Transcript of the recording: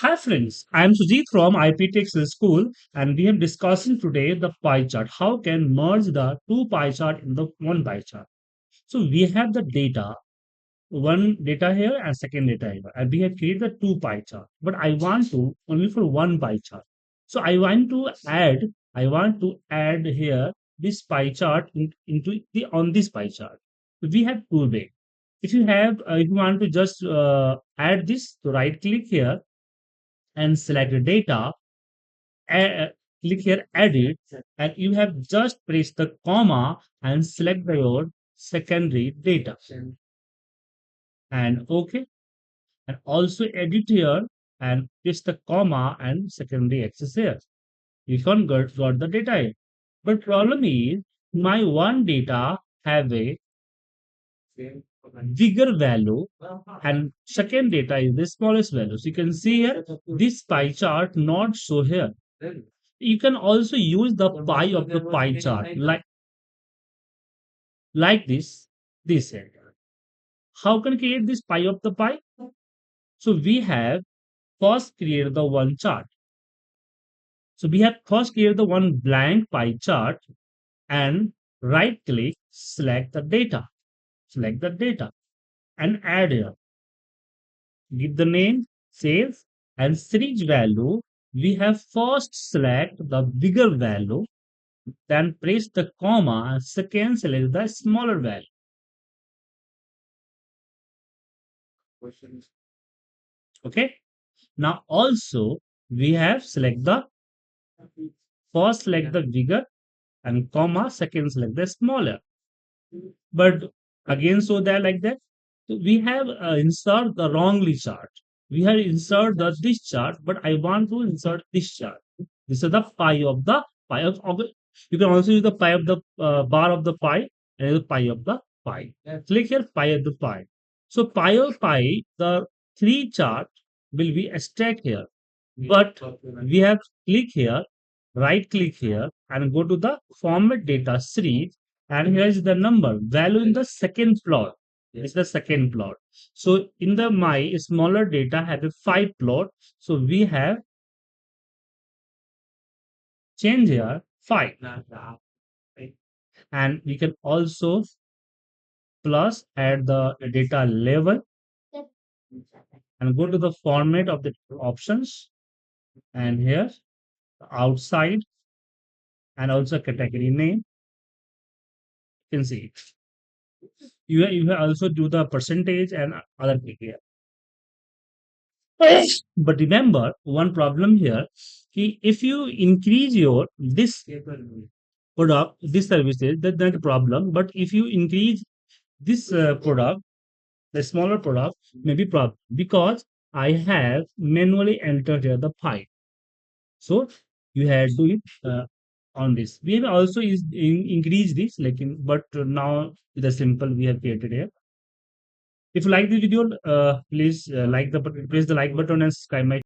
Hi friends, I am Sujit from IPTech School and we have discussing today the pie chart. How can merge the two pie chart in the one pie chart? So we have the data, one data here and second data here. And we have created the two pie chart, but I want to only for one pie chart. So I want to add here this pie chart into the on this pie chart. So we have two ways. If you want to just add this, so right click here and select the data, a- click here edit, and you have just press the comma and select your secondary data and OK, and also edit here and press the comma and secondary access here. You can got the data here. But problem is my one data have a bigger value and second data is the smallest value. So you can see here this pie chart not show here. You can also use the pie of the pie chart like this here. How can create this pie of the pie? So we have first create the one chart. So we have first create the one blank pie chart and right click, select the data and add here. Give the name, sales and series value. We have first select the bigger value, then press the comma and second select the smaller value. Okay. Now also we have select the first select the bigger and comma second select the smaller. But again, so that like that. So we have insert the wrongly chart. We have insert this chart, but I want to insert this chart. This is the pie of you can also use the pie of the bar of the pie and the pie of the pie. Click here pie of the pie. So pie of pie, the three chart will be stacked here. But we have click here, right click here, and go to the format data series. And here is the number value in the second plot. Is the second plot. So in the my smaller data have a five plot. So we have change here five, and we can also plus add the data level and go to the format of the options and here outside and also category name. You can see you also do the percentage and other thing here. But remember one problem here. If you increase your this product, this services, that's not a problem. But if you increase this product, the smaller product may be problem because I have manually entered here the pipe. So you have to do it on this. We have also increase this, like but now the simple we have created here. If you like the video, please press the like button and subscribe my